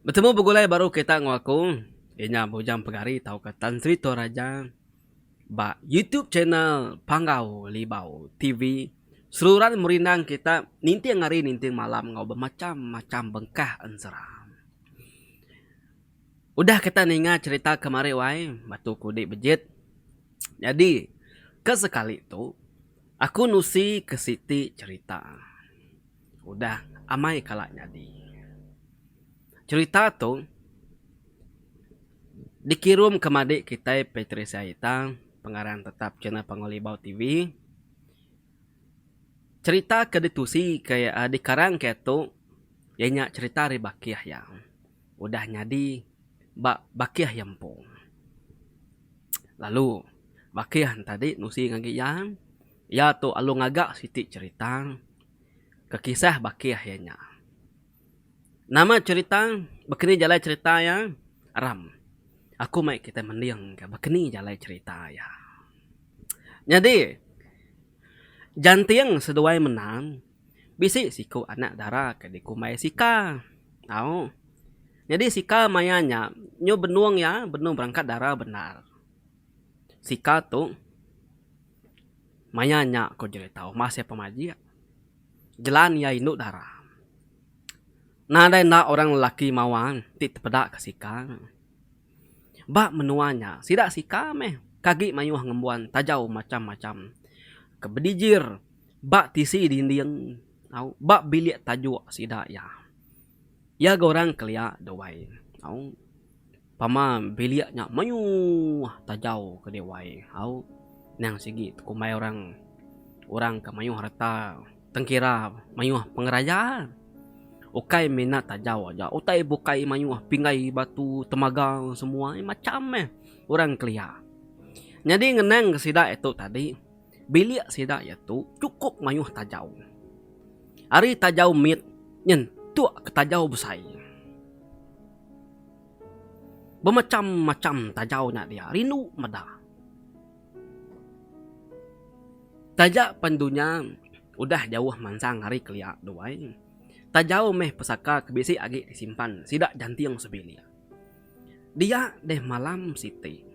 Bertemu begulai baru kita ngaku. Inya bujang pegari tahu ke Tan Sri Toraja. Ba YouTube channel Panggau Libau TV. Seluruhan merindang kita ninting hari ninting malam ngau bermacam-macam bengkah anseram. Udah kita ningat cerita kemari wai batu kudik bejit. Jadi kesekali tu aku nusi ke Siti cerita. Udah amai kalak jadi. Cerita tu dikirim ke madik kita Patricia Ita, pengarang tetap channel Pangolibau TV. Cerita ke ditusi kayak dikarang kayak tu, ianya cerita ri bakiah yang udah nyadi bakiah yang pun. Lalu bakiah tadi nusi ngagi yang ya tu alu ngagak Siti cerita ke kisah bakiah ianya. Nama cerita begini jalan cerita ya Ram. Aku mai kita mendiang ke begini jalan cerita ya. Jadi jantiang seduai menang bisi siku anak darah ke diku mai sika. Tahu. Jadi sika mayanya nyo benuang ya, benung berangkat darah benar. Sika tu mayanya ko jadi tahu masih pemaji. Jalan ya induk darah. Nah, ada orang lelaki mawang tit pedak ke sika. Bak menuanya, sidak sika meh. Kagi mayuh ngembuan tajau macam-macam. Kebedijir, bak tisi dinding. Bak bilik tajuk sidak ya. Ya gorang kelia dewai. Pama biliknya mayuh tajau ke dewai. Nang sigi kumai orang ke mayuh harta tengkira mayuh pengerajaan. Ukai minat tajau aja. Utai bukai mayuh pingai batu temaga semua macam orang kelia. Jadi ngeneng sidak itu tadi bilik sidak itu cukup mayuh tajau. Hari tajau mit nyentuh ke tajau besai. Bermacam-macam tajaunya dia. Rindu meda. Tajak pandunya udah jauh mansang hari kelia doai. Tajau meh pesaka kebisi agi disimpan. Sidak jantiang sebilia. Dia deh malam Siti.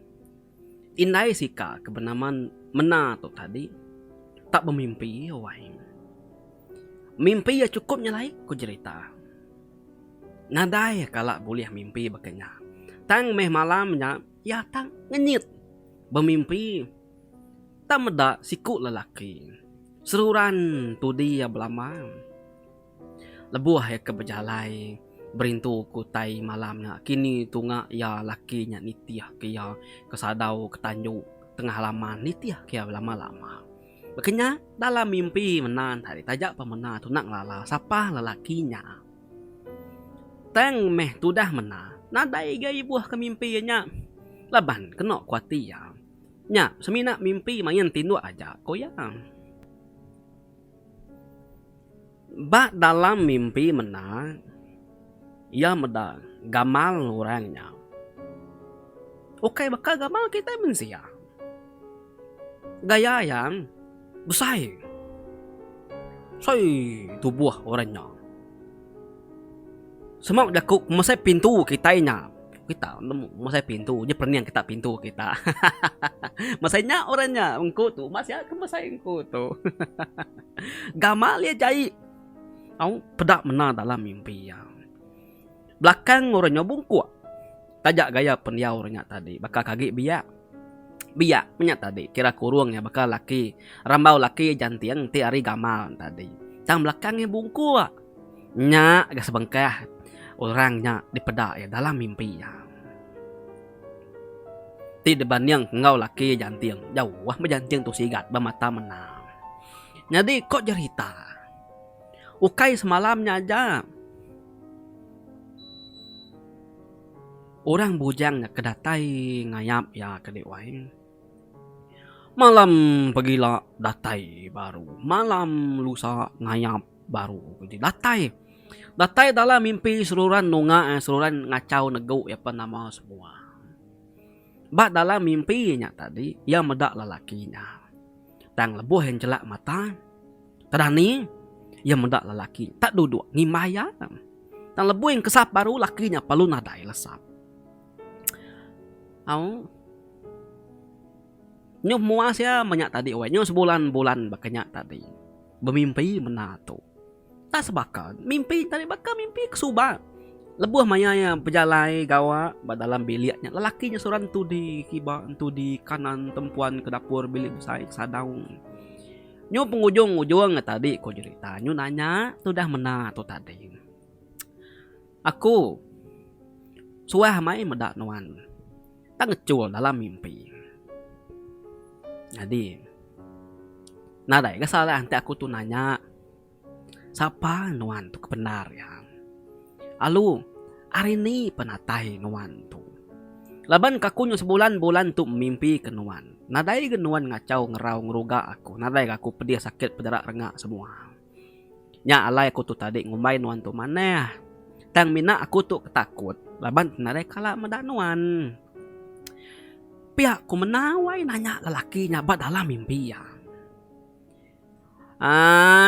Indai sika kebenaman mena tu tadi. Tak bermimpi wai. Mimpi ya cukup nyalai ku cerita. Nadai kalak boleh mimpi bakanya. Tang meh malamnya ya tang ngenyit. Bermimpi. Tak meda siku lelaki. Seruran tu dia belama. Lebuah ya kebejalai. Berintu kutai malamnya. Kini tunga ya lakinya nitiah kia kesadau ketanjuk tengah halaman nitiah kia lama-lama. Makanya dalam mimpi menan tadi tajak pemena tu nak lala siapa lelakinya. Teng meh tu dah mena. Nadai gay buah ke mimpinya. Laban kena kuati ya. Nya semina mimpi mayan tindu aja koyang. Bak dalam mimpi mena ia meda gamal orangnya. Oke bakal gamal kita mensia. Gaya yang besar. Say tubuh orangnya. Semak jakuk masai pintu kitanya. Kita masai pintu, dia perniang kita pintu kita. Masainya orangnya engkau tu, masih ke masai engkau tu. Gamal ya jai. Pedak mena dalam mimpi ya. Belakang orangnya bungkuk. Tajak gaya pendiau orangnya tadi. Bakal kaki biak. Biak minyak tadi. Kira kurungnya bakal laki. Rambau laki jantiang ti hari gamal tadi. Tang belakangnya bungkuk. Nyak gas bengkah. Orangnya dipedak ya dalam mimpi ya. Ti deban yang ngau laki jantiang. Jauh wah jantiang tu sigat bermata menang. Jadi kok cerita. Ukai semalamnya aja. Orang bujangnya kedatai ngayap ya kedewai. Malam pagila datai baru. Malam lusa ngayap baru. Jadi datai. Datai dalam mimpi seluruhan nunga seluruhan ngacau nego ya apa nama semua. Bak dalam mimpinya tadi ia medak lelakinya. Tang lebuh yang celak mata. Tadani ia medak lelaki. Tak duduk ngimaya. Tang lebuing kesap baru lakinya palu nadai lesap. Au nyuh muas ya banyak tadi we nyuh sebulan-bulan bakanya tadi bermimpi menato tak sebakan mimpi tadi bakal mimpi kesuba lebuh maya yang pejalai gawa dalam biliknya lelakinya seorang tu di kiba tu di kanan tempuan ke dapur bilik besar sadaung nyuh penghujung-ujung tadi ko cerita nyuh nanya tu dah menato tadi aku suah mai medak nuan tak ngecul dalam mimpi. Jadi, nadai kesalahan nanti aku tuh nanya, siapa nuan tuh kebenar ya? Alu, hari ini penatai nuan tuh. Laban kakunya sebulan-bulan tuh mimpi ke nuan. Nadai ke nuan ngacau ngerau ngeruga aku. Nadai aku pedih sakit pederak rengak semua. Nya alai aku tuh tadi ngumbai nuan tuh mana? Tang mina aku tuh ketakut. Laban nadai kalah medak nuan. Pihak ku menawai nanya lelakinya dalam mimpi ya.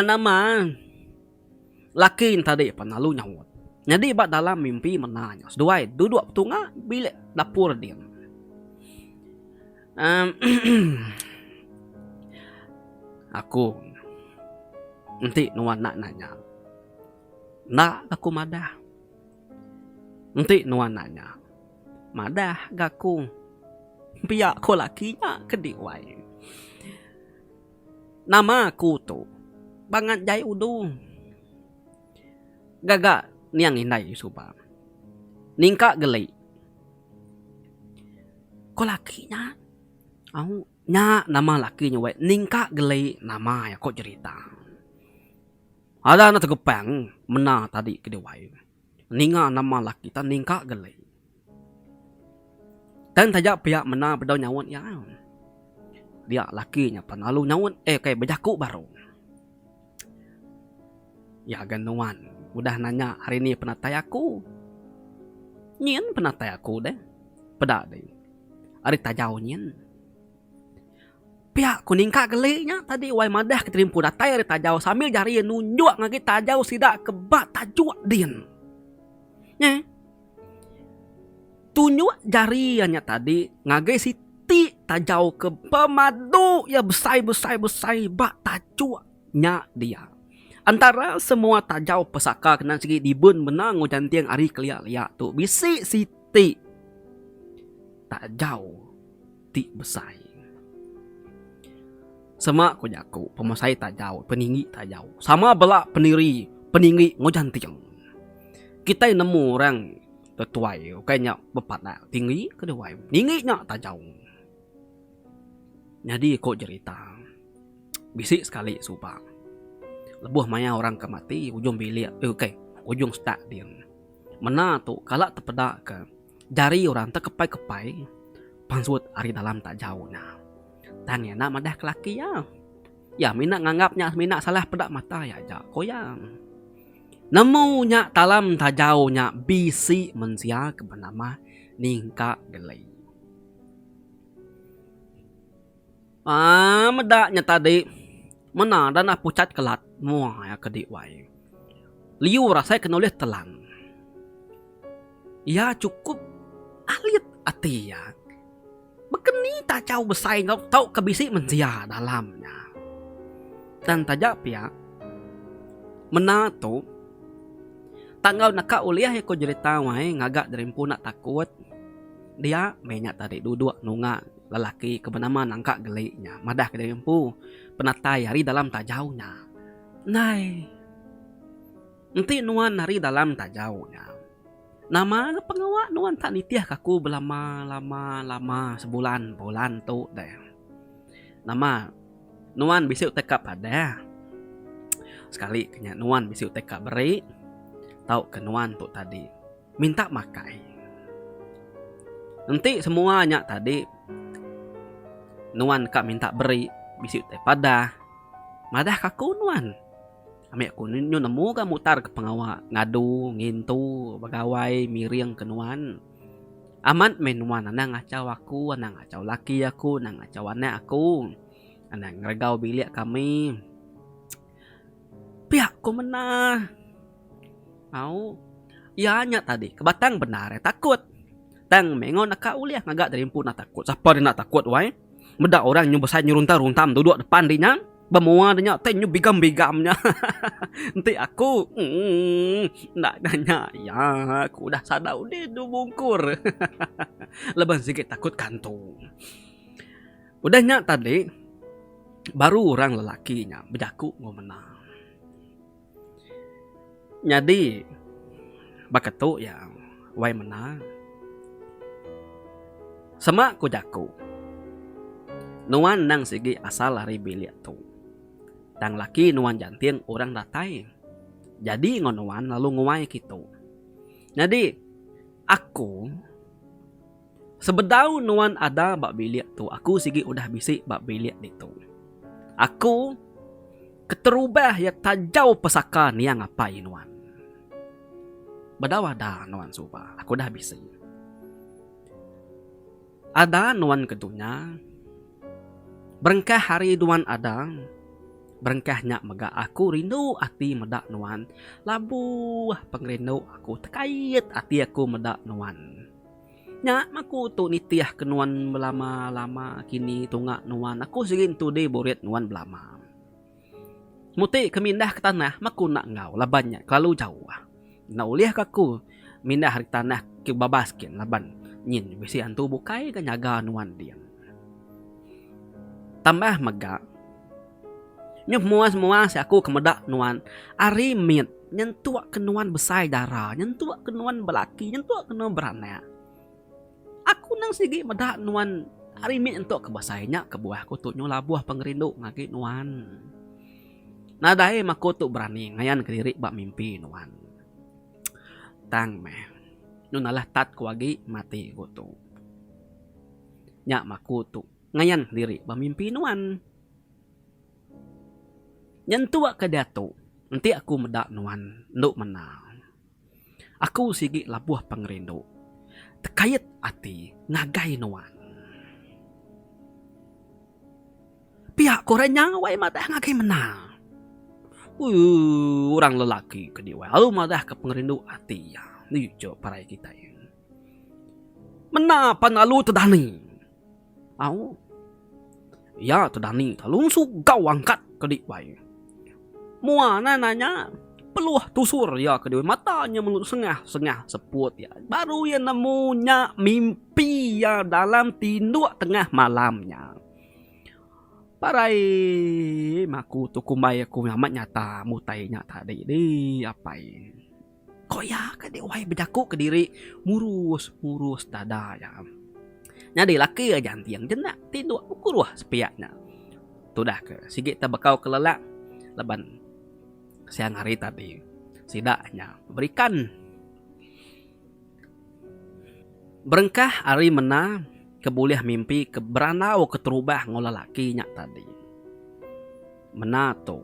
Nama laki tadi penalu nyawut. Jadi dalam mimpi menanya. Seduai duduk tunga bilik dapur dia. Aku nanti nuan nak nanya. Nak aku madah. Nanti nuan nanya. Madah gaku. Pihak ko lakinya kediwai. Nama aku tu Bangat Jai Udu. Gagak niang indai suba. Ningka gelai. Ko lakinya. Au nya nama lakinya we ningka gelai nama ya kok cerita. Ada na tegepang mena tadi kediwai. Ninga nama laki ta ningka gelai. Dan tajak pihak mena bedau nyawon ya. Dia lakinya penalu nyawon kayak bejaku baru. Ya ganuan, udah nanya hari ini penatai aku. Nyen penatai aku deh. Pedak deh. Hari tajau nyen. Pihak kuningka geliknya tadi wai madah keterimpu datai hari tajau sambil jari nunjuk ngagi tajau sidak kebat tajuk din. Tunjuk jariannya tadi ngagai siti tajau ke pemadu ya besai bak tajunya dia. Antara semua tajau pesaka kena segi dibun menang ngujan tiang ari keliak-liak tu bisi siti tajau ti besai. Semak ko jaku pemasai tajau peninggi tajau sama belak peninggi ngujan tiang. Kita nemu orang tetuai kayaknya bepat nak tinggi kedua tingginya tajau. Jadi kok cerita bisik sekali supa lebuh maya orang kemati ujung bilik ujung stak dia mana tu kalak terpedak ke jari orang terkepai-kepai pansut ari dalam tajaunya tanya nak madah kelaki ya mina nganggapnya mina salah pedak mata ya jak koyang. Nemunya dalam tajaunya bisi mensia bernama Ningka Gelai. Medaknya tadi mana dan pucat kelat muah ya kediwai. Liu rasai kenulis telan. Ya cukup alit ati ya. Bekeni tajau besai ngau tau kebisi mensia dalamnya. Dan tajak pihak menato tanggal nak uliah ya ko cerita wae ngagak dari nak takut. Dia banyak tadi duduk nunga lelaki kebenaman angka geliknya. Madah ke dari penatai hari dalam tajaunya. Nai. Nanti nuan hari dalam tajaunya. Nama pengawa nuan tak nitiah kaku belama sebulan tu deh. Nama nuan bisa tekap pada. Sekali kenya nuan bisa tekap beri. Tahu kenuan tu tadi minta makai. Nanti semuanya tadi nuan kak minta beri bisik teh pada madah kaku nuan. Ame aku nyu nemu ka mutar ke pengawa ngadu ngintu bagawai miring kenuan. Aman menuan nang ngacau aku, nang ngacau laki aku, nang ngacau anak aku. Nang ngeregau bilik kami. Pihakku menah. Au Ianya tadi kebatang benar takut. Tang mengon nak uliah ngagak dari pun nak takut. Siapa dia nak takut wai? Meda orang nyu besar nyuruntam duduk depan dia. Bemua dia teh nyu bigam-bigamnya. Nanti aku nak nanya ya aku dah sadar udah du bungkur. Leban sikit takut kantung. Udahnya tadi baru orang lelakinya bejaku ngomenang. Jadi bakatu ya wai menang. Sama ku jaku. Nuan nang sigi asal lari bilik tu. Tang laki nuan jantiang orang datai. Jadi ngonuan lalu nguai gitu. Jadi aku sebedau nuan ada bak bilik tu. Aku sigi udah bisik bak bilik itu. Aku keterubah ya tajau pesaka ni yang ngapain nuan. Bedau ada nuan suba. Aku dah bisik. Ada nuan kedunya. Berengkah hari nuan ada. Berengkahnya mega aku rindu hati medak nuan. Labuh pengrindu aku terkait hati aku medak nuan. Nya aku tu nitiah ke nuan belama-lama kini tunggak nuan. Aku sigin tu de boret nuan belama. Muti kemindah ke tanah maku nak ngau labannya kalau jauh. Nak uliah aku mindah hari tanah ke babaskin laban. Nyin bisi antu bukai ke nyaga nuan dia. Tambah mega. Nyup muas-muas aku kemedak nuan. Ari mit nyentuak ke nuan besai darah. Nyentuak ke nuan belaki. Nyentuak ke nuan beranak. Aku nang sigi medak nuan. Ari mit nyentuak ke besainya. Kebuah aku tu nyola buah pengerindu ngaki nuan. Nadai maku tu berani ngayan ke diri bak mimpi nuan. Tang meh. Nunalah tat kuagi mati ku tu. Nyak maku tu ngayan diri bamimpi nuan. Nyentua ke dia tu. Nanti aku medak nuan nduk menang. Aku sigi labuh pengerindu. Terkait hati ngagai nuan. Pihak korenya wai madah ngagai menang. Orang lelaki ke dia. Lalu madah ke pengerindu hati ya. Ni jo parai kita yang. Menapa nalu tedani? Au. Ya tedani talung su gau angkat ke dik wai. Mua nanya peluah tusur ya ke dia matanya melut sengah seput ya. Baru ya nemunya mimpi ya dalam tinduk tengah malamnya. Parai maku tu kumai aku amat nyata mutainya tadi di apa ini. Koyak ke dia wai bejaku ke diri murus dada ya. Nyadi laki ya jantiang jenak tinduk ukuruh sepiaknya. Tu dah ke sigit tabakau kelelak leban siang hari tadi sidaknya berikan berengkah hari mena kebuliah mimpi keberanau keterubah ngolalakinya tadi. Mena tu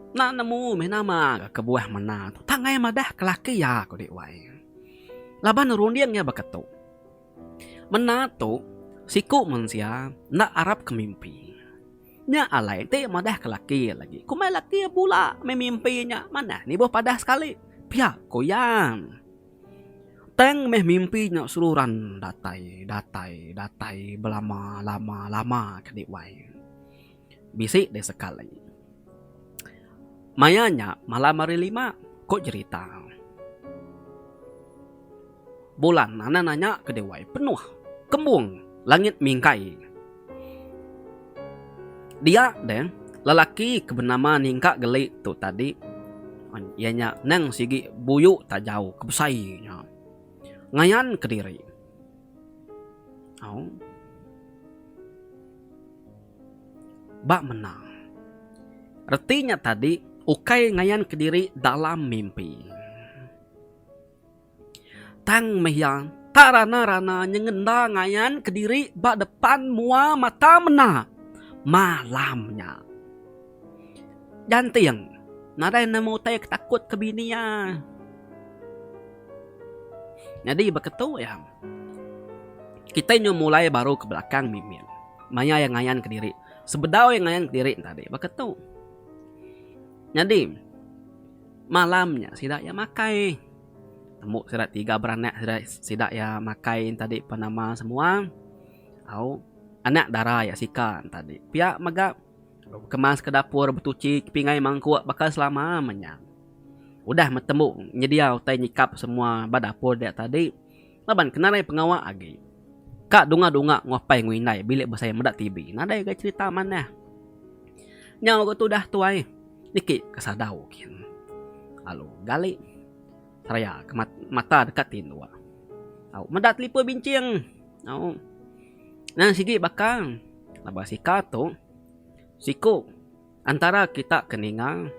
nak nemu menama kebuah mana tu tangai madah kelaki ya ko dik wai. Laban rundiangnya bakatu. Mena tu siku manusia nak arab ke mimpi. Nya alai te madah kelaki lagi. Kumai laki pula memimpinya. Mana ni boh padah sekali. Pihak koyang. Teng meh mimpinya seluran datai belama-lama ke dik wai. Bisik deh sekali. Mayanya malam hari 5 kok cerita. Bulan nana nanya ke dewai penuh kembung langit mingkai. Dia deh lelaki kebenama ningkak gelik tu tadi. Ianya nang sigi buyuk tak jauh kebesainya. Ngayan ke diri. Bak menang. Artinya tadi ukai ngayan ke diri dalam mimpi. Tang mehyang tarana-rana nyengenda ngayan ke diri bak depan mua mata mena malamnya. Jantiang nadai nemu tay takut ke binia. Jadi begitu ya. Kita ini mulai baru ke belakang mimir. Maya yang ngayan ke diri. Sebedau yang ngayan ke diri tadi. Begitu. Jadi malamnya sidak ya makai temu sidak 3 beranak sidak ya makai tadi panama semua. Au anak darah ya sikan tadi. Pihak magak kemas ke dapur bertuci pingai mangkuk bakal selamanya. Udah metemu nyedia utai nyikap semua badapur dia tadi. Laban kenalai pengawal agi. Kak dunga-dunga ngopai nguinai bilik besar medak TV. Nada ya cerita mana. Nyawa ko tu dah tuai. Niki kesadau kin. Lalu gali. Saraya ke mata dekat tindua. Au medak telipur bincang. Au. Nah sigi bakal. Labas sika tu. Siku antara kita keninga.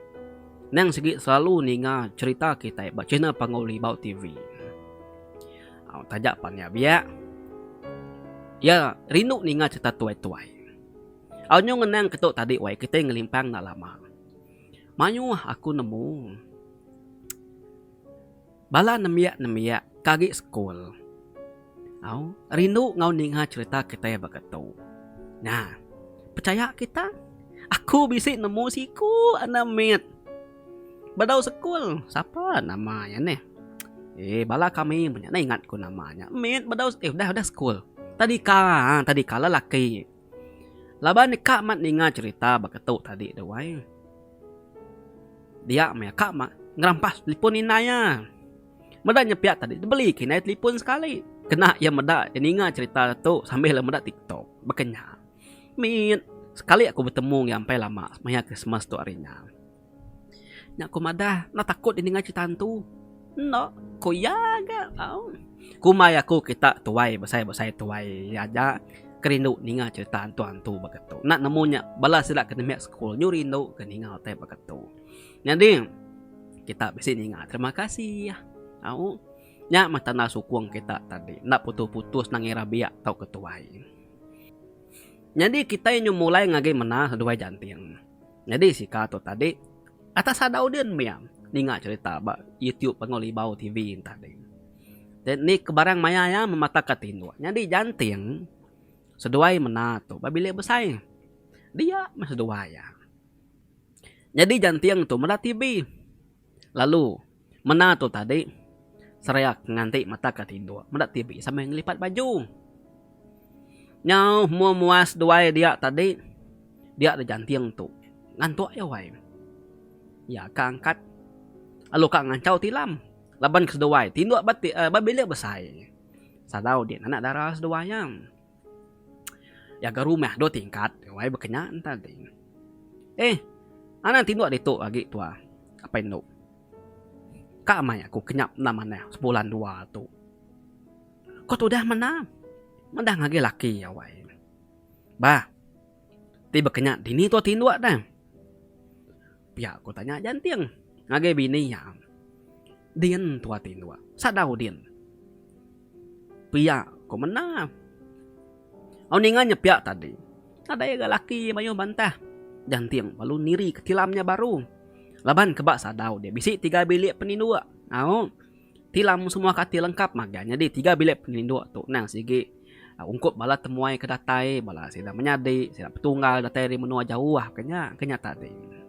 Nang segi selalu ninga cerita kita ba channel Panguli Bau TV. Au tajak pannya biak. Ya rindu ninga cerita tuai-tuai. Au nyo ngenang ketuk tadi wai kita ngelimpang nak lama. Mayu aku nemu. Bala nemiak kagi school. Au rindu ngau ninga cerita kita ya begitu. Nah, percaya kita? Aku bisik nemu siku anamit. Badau sekul, siapa namanya nih? Bala kami punya, nah ingat ku namanya. Mit badau, udah sekul. Tadi kala laki. Laban ni kak mat ninga cerita begitu tadi dewai. Dia maya kak mat ngerampas telefon inaya. Meda nyepiak tadi, beli kini telefon sekali. Kena ya meda ninga cerita tu sambil meda TikTok. Bekenya. Mit sekali aku bertemu yang sampai lama, maya Christmas tu harinya. Nak ku madah, nak takut ini ngaji tantu. No, ku yaga. Ku maya ku kita tuai, besai tuai aja. Kerindu ninga cerita antu begitu. Nak nemunya bala sila kena miak sekolah nyurindu ke ninga hotel begitu. Jadi kita bisi ninga. Terima kasih ya. Au. Nya mata nasukung kita tadi. Nak putus-putus nang irabiak tau ketuai. Jadi kita yang mulai ngagi menah dua janting. Jadi si kato tadi atas ada audien miam ninga cerita ba YouTube Panguli Bau TV tadi. Dan ni kebarang maya ya memata katindu. Jadi janting seduai menato babile besai. Dia mas seduai ya. Jadi janting tu mena TV. Lalu menato tadi serayak nganti mata katindu. Mena TV sampai ngelipat baju. Nyau muas duai dia tadi. Dia ada janting tu. Ngantuk ya wai. Ya kangkat. Lalu kak ngancau tilam. Laban keseduai. Tinduk babila besai. Sadau dia anak darah seduanya. Ya ke rumah 2 tingkat. Wai berkenyan tadi. Anak tinduk dituk lagi tua. Apa itu? Kak amai aku kenyap namanya. Sebulan 2 tu. Kau tu dah mana? Mendah ngagi laki ya wai. Bah. Tiba kenyak dini tu tinduk dah. Ya aku tanya janting. Ngage bini ya. Dian tua tindua. Sadau dian. Pia ko mana. Au ninga nyepiak tadi. Ada ya laki mayo bantah. Janting baru niri ketilamnya baru. Laban kebak sadau dia. Bisik 3 bilik penindua. Au. Tilam semua kati lengkap maganya di 3 bilik penindua tu. Nang sigi ungkup bala temuai kedatai. Bala sida menyadi. Sida petunggal datai dari menua jauh. Kenya tadi.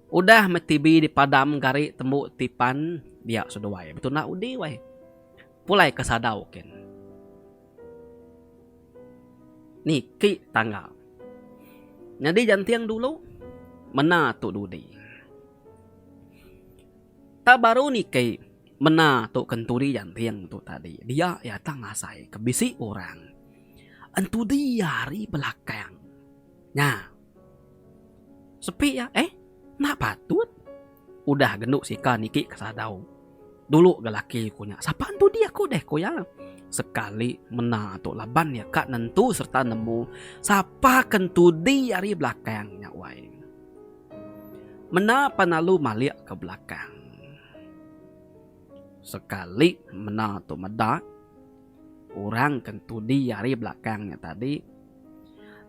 Udah metibi di padam gari temu tipan dia sudah wae. Betul nak udi wae. Pulai kesadau ken. Niki tanggal. Jadi jantiang dulu mena tu dudi. Tak baru niki mena tu kenturi jantiang tu tadi. Dia ya tangasai kebisi orang. Entu dia hari belakang. Nah. Sepi ya nak patut. Udah genduk sika niki kesadau. Dulu galaki kunya. Sapaan tu dia ku deh ku ya. Sekali mena tu laban ya kak nentu serta nemu. Sapa kentu di hari belakangnya wai. Mena panalu maliak ke belakang. Sekali mena tu meda. Orang kentu di hari belakangnya tadi.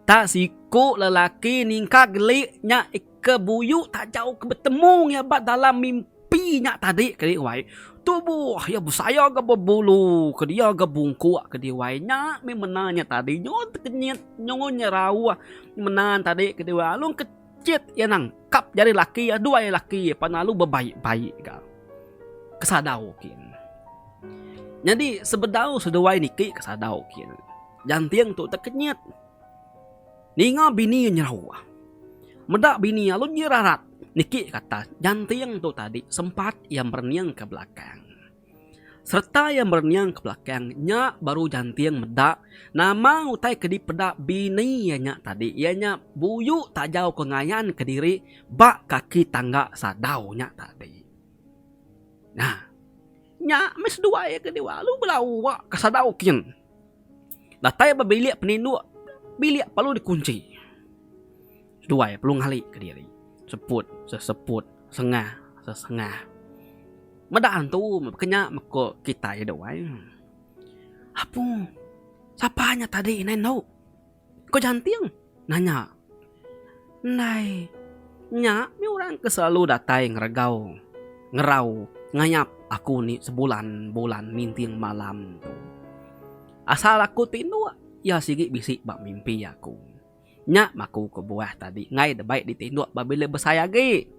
Tak siku lelaki ningka geliknya kebuyu tak jauh ke bertemu ya bat dalam mimpinya tadi ke dia wai. Tubuh ya busaya ke berbulu ke dia ke bungkuk ke dia wai nya menanya tadi nyot kenyet nyongonya rawa menan tadi ke dia wai alung kecit ya nangkap jari laki ya dua laki panalu bebaik-baik ka. kesadau kin. Jadi sebedau sedawai niki kesadau kin. Jantiang tu terkenyat. Ninga bini nyerau. Medak bini alun nyerarat. Niki kata jantiang tu tadi sempat yang berniang ke belakang. Serta yang berniang ke belakangnya baru jantiang medak. Nama utai kedi pedak bini nya tadi. Ianya buyu tak jauh kengayan ke diri. Bak kaki tangga sadau nya tadi. Nah. Nya mes dua ya ke dewa. Lu belau wak kesadau kin. Datai babiliak peninduk. Biliak perlu dikunci. Dua ya perlu ngali ke diri. Seseput, sesengah. Medaan tu makanya mako kita ya doai. Apa? Sapanya tadi neno? Kau jantiang? Nanya. Nai. Nya, mi orang keselalu datai ngerau, ngayap aku ni sebulan minting malam tu. Asal aku tindu, ya sigi bisik bak mimpi aku. Nya maku ke buah tadi, ngai debaik ditinduk babila bersayagi.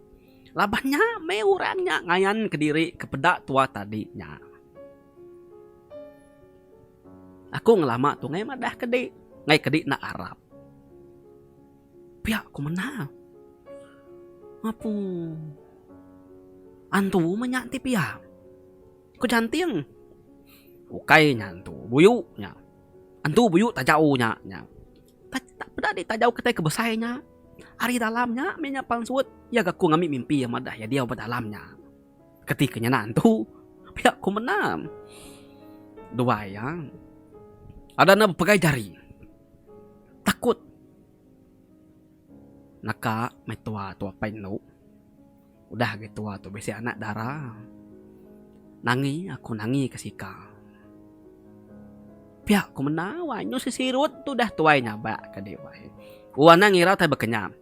Labannya me orangnya ngayan ke diri kepedak tua tadi nya. Aku ngelama tu ngai madah kedi, ngai kedi nak Arab. Pihak aku menang. Apa? Antu menyakti pihak. Ko jantiang. Ukai nya antu, buyu nya. Antu buyu tak jauh nya. Tak pada di tak jauh ketai kebesainya. Hari dalamnya menya palsuat. Ya aku ngambil mimpi yang madah ya dia berdalamnya. Ketikanya nantu. Pihak ku menam. Dua yang. Ada na pegai jari. Takut. Naka may tua painu. Udah gitu tu besi anak darah. Aku nangi kesika. Pihak ku menawa nyo si sirut tu dah tuai nyaba ke dewa. Uwana ngira tay bekenyam.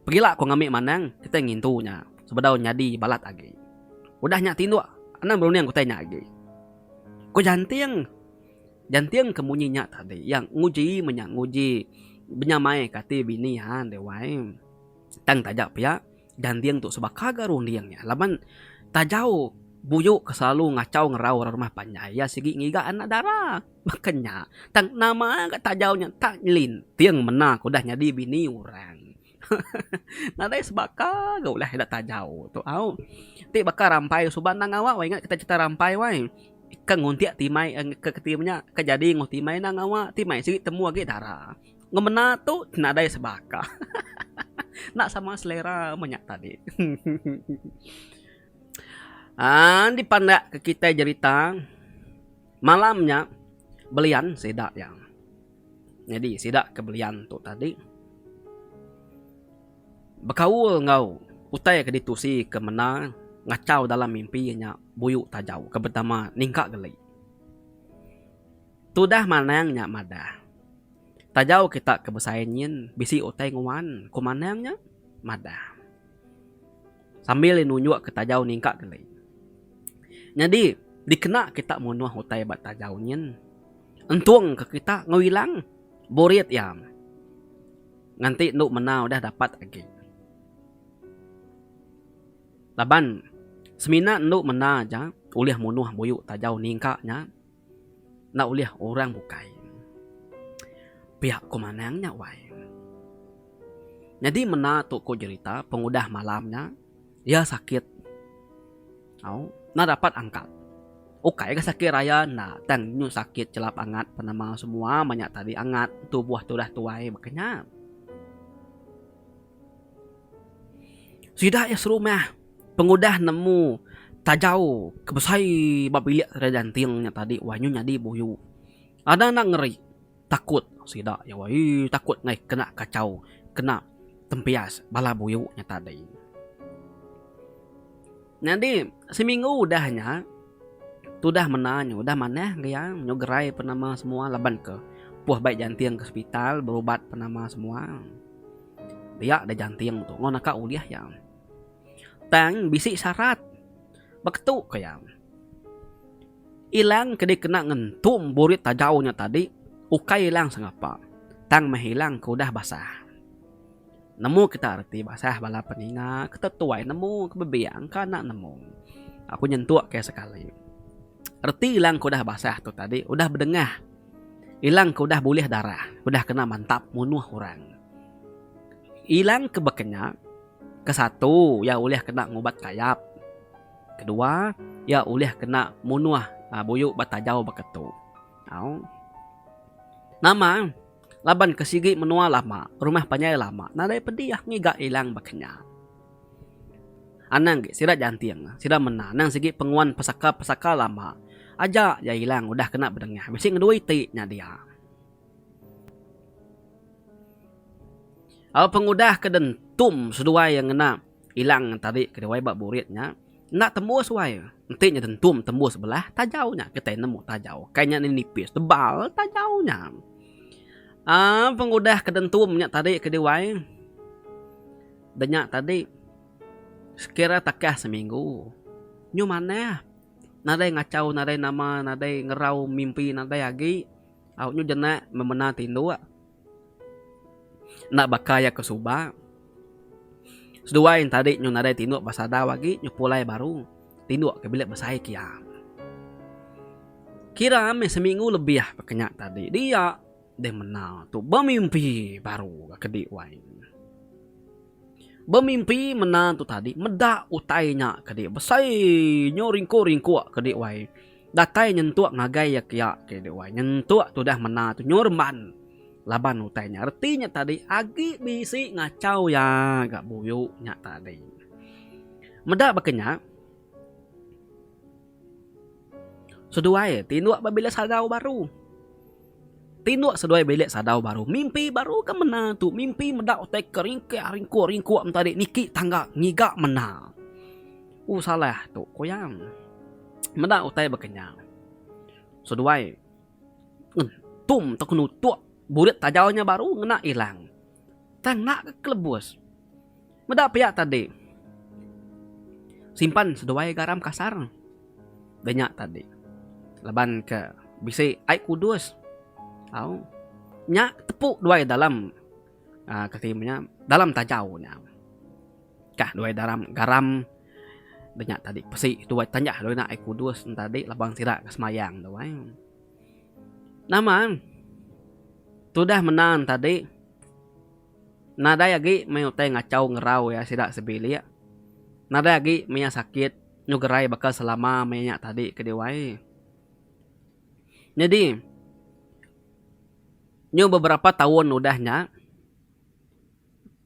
Pergilah aku ngambil manang kita ngintunya. Sebedau nyadi balat agi. Udah nyak tindu anak beruni yang ku tanya agi. Ku jantiang kemunyinya tadi yang nguji benyamai kati bini han dewai. Tang tajak pihak jantiang tu sebab kagak rundiangnya. Laban tajau buyuk selalu ngacau ngerau rumah panjaya segi ngiga anak darah. Makanya tang nama tak jauhnya tak lintiang mena ku dah nyadi bini orang. Nadai sebaka gak ulah dak tajau tu au. Ti bakar rampai suban nang awak ingat kita cerita rampai wai. Kang nguntiak timai ke ketimnya kejadi ngutimai nang awak timai segi temu age darah. Ngemena tu nadai sebaka. Nak sama selera banyak tadi. Dipandak ke kita cerita malamnya belian sidak yang. Jadi sidak kebelian tu tadi. Bekaul ngau utai ke ditusi ke mena ngacau dalam mimpinya buyuk tajau ke pertama ningkak geli. Tudah manangnya madah. Tajau kita kebesainyin bisi utai nguan kumanangnya madah. Sambil nunjuk ke tajau ningkak geli. Jadi dikena kita munuh utai bat tajaunin. Entung ke kita ngewilang borit yang. Nganti nuk menau dah dapat lagi. Laban semina nuk mena aja uliah munuh buyuk tajau ningkaknya. Na uliah orang bukai. Pihak kumanangnya wai. Jadi mena tu ko cerita pengudah malamnya dia sakit. Na dapat angkat. Ukai ke sakit raya na tang nyu sakit celap angat penama semua banyak tadi angat tubuh tu dah tuai makanya. Sudah ya seru mah. Pengudah nemu tajau kebesai babiliak rejantingnya tadi wanyu nyadi buyu. Ada nak ngeri takut sidak ya wai takut ngai kena kacau kena tempias bala buyuknya tadi. Jadi seminggu udahnya tudah menanya udah mana gaya nyogerai penama semua laban ke puah baik jantiang ke hospital berobat penama semua. Dia ada jantiang tu ngonaka uliah yang tang bisi syarat beketu kaya ilang kedi kena ngentum burit tajaunya tadi ukai ilang sengapa tang mahilang ke udah basah nemu kita arti basah bala peninga ketetuai nemu kebebiang kana nemu Aku nyentuh kayak sekali. Erti ilang ku dah basah tu tadi, udah berdengah. Ilang ku dah boleh darah, udah kena mantap munuh orang. Ilang ke bekenya, ke satu ya ulih kena ngubat kayap. Kedua ya ulih kena munuh buyuk batajau beketu. Nama laban kesigi menua lama, rumah panyai lama. Nadai pediah ngiga ilang bekenya. Anang sira jantiang, sira menanang segi penguan pesaka lama. Aja ya hilang udah kena berdengah. Mesti ngedui ti nya dia. Al pengudah kedentum sedua yang kena hilang tadi kedua bak buritnya. Nak tembus wae. Nanti nya dentum tembus sebelah tajaunya kita nemu tajau. Kayaknya ini nipis, tebal tajaunya. Pengudah kedentum nya tadi kedua. Denyak tadi sekira takah seminggu. Nyu mana? Nadai ngacau, nadai nama, nadai ngerau mimpi, nadai agi. Nyu jena memena tindu. Nak bakaya ke suba. Sedua yang tadi nyu nadai tindu basada lagi, nyu pulai baru. Tindu ke bilik besai kia. Kira seminggu lebih pekenyak tadi. Dia mena tu bermimpi baru ke diwain. Bermimpi menang tu tadi medak utainya kedi besai nyo ringko kedi wai datai nyentuak ngagai ya kia kedi wai nyentuak tu dah menang tu nyorman laban utainya artinya tadi agi bisi ngacau ya gak buyuknya tadi medak bekenya seduai tinduak babila sadau baru tinduk seduai belik sadau baru. Mimpi baru ke mena tu. Mimpi medak otai keringke ringku tadi niki tangga ngiga mena. Salah tu koyang. Medak otai bekenyang. Seduai tum tekunu tuak burit tajaunya baru ngena hilang. Tangnak ke kelebus. Medak piak tadi. Simpan seduai garam kasar. Banyak tadi. Leban ke bisi air kudus. Nya tepuk dua dalam ketimnya dalam tajaunya. Kah dua dalam garam banyak tadi pesi dua tanya dua nak kudus tadi labang sirak kesemayang dua. Nama sudah menang tadi. Nada lagi mau teh ngacau ngerau ya sirak sebili ya. Nada lagi menya sakit nyugerai bakal selama menya tadi ke dewai. Jadi nyo beberapa tahun udahnya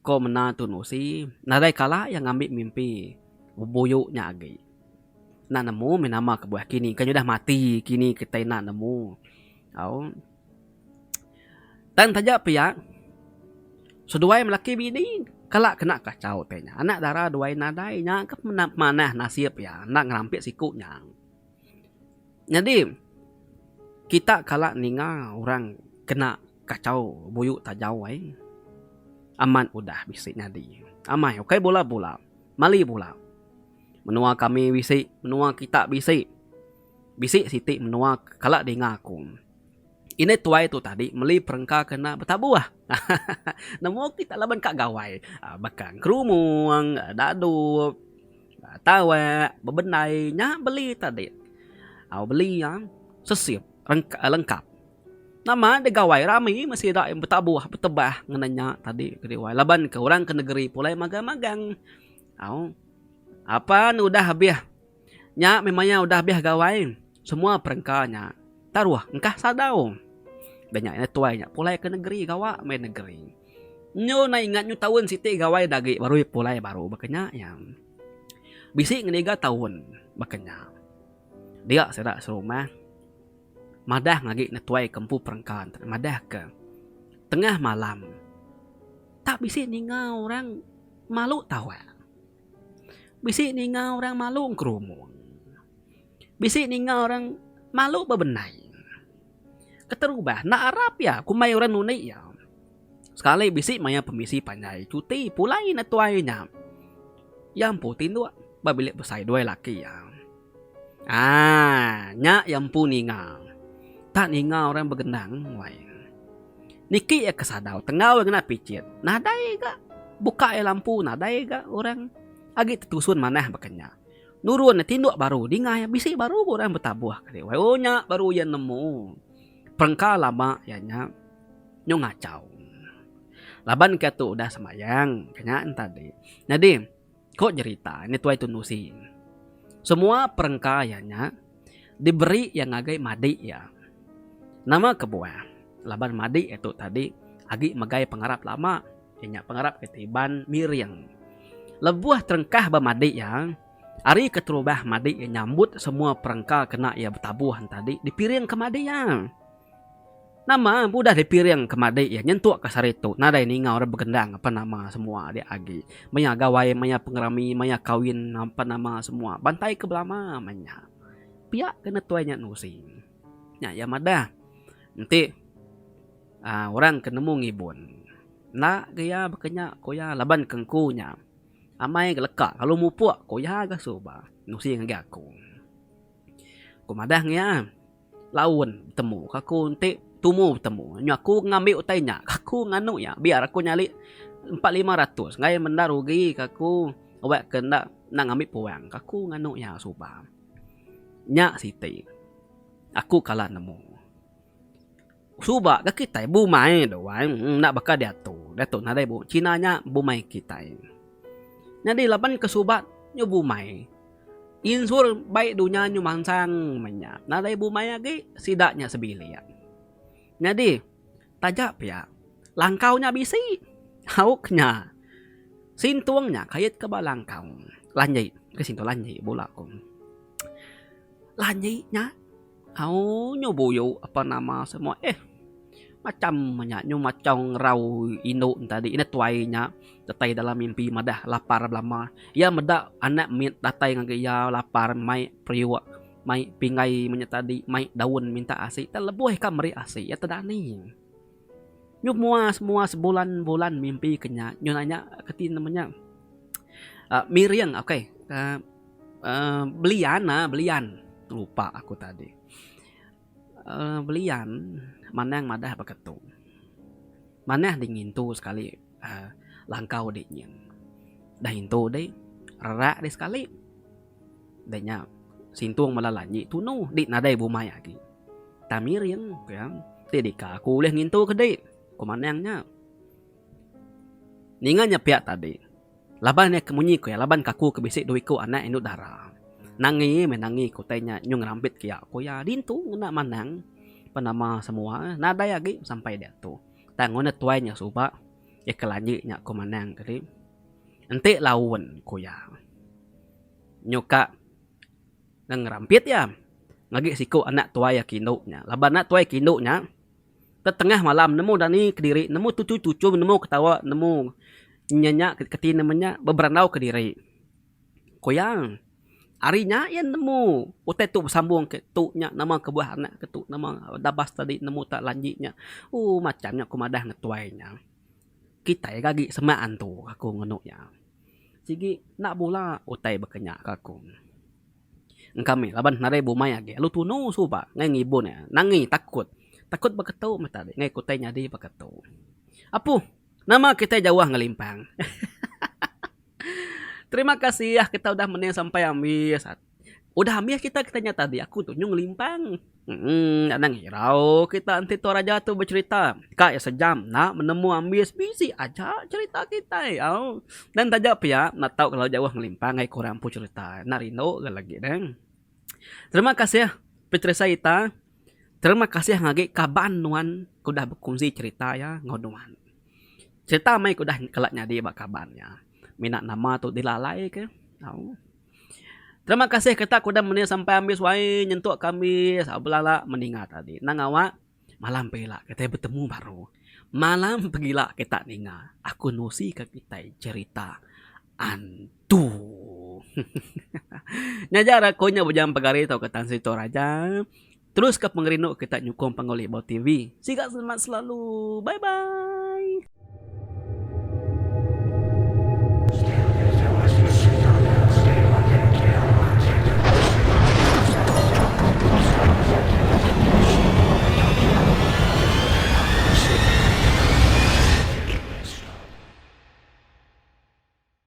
ko mena tu nusi nadai kala yang ngambil mimpi bubuyuknya agi nak nemu menama ke buah kini kan udah mati kini kita nak nemu dan tajak pihak seduai melaki bini kala kena kacau tanya anak darah duai nadai nya ke mana nasib ya nak ngerampik sikunya jadi kita kala ninga orang kena kacau buyuk tajau aman udah bisik nyadi amai oke bola mali bola menua kami bisik menua kita bisik siti menua kalak dengar aku ini tuai tu tadi meli perengka kena betabuah nemu kita laban kak gawai bakang kerumuang dadu tawa bebenai nya beli tadi beli yang sesip lengkap. Nama de gawai rami masih ada yang bertabuh bertebah ngenanya tadi ke diwai laban ke orang ke negeri pulai magang-magang. Apa nu udah habis. Nya memangnya udah habis gawai. Semua perengkanya. Taruh engkah sadau. Banyak ini tuainya pulai ke negeri gawa main negeri. Nyo na ingat nyo tahun siti gawai dagi baru pulai baru bakanya yang bisi ngeniga tahun bakanya. Dia serak serumah madah ngagi netuai kempu perengkan madah ke tengah malam tak bisi ninga orang malu tawa bisi ninga orang malu kerumun bisi ninga orang malu bebenai keterubah nak Arab ya kumai orang nuni ya sekali bisi maya pemisi panjai cuti pulai netuainya yang putin tu babilik besai dua laki ya nya yang pu ninga tak ninga orang begenang wai niki ya kesadau tengah kena picit nadai ga buka lampu nadai ga orang agi tetusun manah bakanya Nurun tinduk baru dingai bisi baru kurang bertabuh kali. Oh nya baru yang nemu. Perengka lama ya nya nyo ngacau. Laban ke tu udah semayang kenyataan tadi. Jadi kok cerita ini tuai tunusi. Semua perengkayanya diberi yang agai madi ya. Nama kebuah. Laban madi itu tadi agi magai pengarap lama. Kenya pengarap ketiban miriang. Lebuah terengkah bamadi ya. Ari keterubah madi yang nyambut semua perengka kena ya bertabuhan tadi dipiring ke madi ya. Nama budah dipiring ke madi ya nyentuk ke saritu. Nada ini ngau orang bergendang apa nama semua dia agi. Maya gawai, maya pengerami, maya kawin apa nama semua. Bantai ke belama manya. Pihak kena tuanya nusi. Ya madah. Nanti orang kenemu ngibun. Nak gaya bekenya koya laban kengkunya. Amai geleka kalau mupuk koya ga soba. Nusi ngagi aku. Kumadah nya. Lawan temu kaku nanti tumu temu. Nyo aku ngambil utainya. Kaku nganu ya. Biar aku nyali 4-500. Ngai mendarugi kaku. Awak kena nak ngambil puang. Kaku nganu ya soba. Nya siti. Aku kalah nemu. Suba ke kita bumai doang nak bakal dia tu nadai bu Cina nya bumai kita. Jadi lapan ke subat nyo bumai. Insur baik dunia nyo mansang manya. Nadai bumai lagi sidaknya sebilian. Jadi tajap ya. Langkaunya bisi. Hauknya. Sintuangnya kait ke balangkau. Lanjai ke sintu lanjai bola ko. Lanjainya nyo buyu apa nama semua macam nyo macam rau induk tadi ini tuainya datai dalam mimpi madah lapar belama ya medak anak mit datai ngage ya lapar mai priwa mai pingai menya tadi mai daun minta asi terlebuh kamari asi ya tedani nyo semua sebulan-bulan mimpi kenya nyo nanya ketin namanya miriang belian lupa aku tadi belian manang madah beketu manah dingin tu sekali langkau dingin dah itu deh rerak deh sekali dahnya sintuang malalanyi tunu di nadai bumai lagi tamir yang ya dedika aku boleh ngintu ke deh kumanangnya ninganya pihak tadi laban ya kemunyi ko ya laban kaku kebisik duiku anak induk darah nangi menangi kotanya nyung rampit kia ko ya dintu ngena manang penama semua nada lagi sampai dia tu tangon tuainya suba ya kelanjiknya ko manang kali ente lawan ko ya nyoka nang rampit ya ngagi siku anak tuai ya kinuknya laban anak tuai kinuknya tengah malam nemu dani kediri nemu tucu nemu ketawa nemu nyanyak ketin namanya beberandau kediri ko yang arinya yan nemu utai tu sambung ke tu nya nama kebuah anak ke tu nama dabas tadi nemu tak lanjitnya macamnya kumadah ngetuainya kita ya gagi semaan tu aku ngenuknya sigi nak bola utai bekenya kaku kami laban narai bumai age lu tunu suba ngai ngibun ya nangi takut beketu mata ngai kutainya di beketu apu nama kita jauh ngelimpang. Terima kasih ya kita udah menang sampai habis. Udah habis kita tadi aku tuh nyung limpang. Nang hirau kita anti toraja tuh bercerita. Kak ya sejam nak menemu habis bisi aja cerita kita ya. Dan tajap ya nak tahu kalau jauh ngelimpang ngai kurang pu cerita. Narino lagi deng. Terima kasih ya Petri Saita. Terima kasih ngage kaban nuan kudah berkongsi cerita ya ngoduan. Cerita mai kudah kelaknya di bak kabannya. Minat nama tu dilalai ke? Tahu. Terima kasih kita kuda menit sampai habis wae nyentuk kami sabelala meninggal tadi. Nang awak malam pela kita bertemu baru. Malam pegila kita ninga. Aku nusi ke kita cerita antu. Nyajar aku nya bujang pagari tau ketan situ raja. Terus ke pengerinu kita nyukung pengoleh Bau TV. Siga selamat selalu. Bye bye.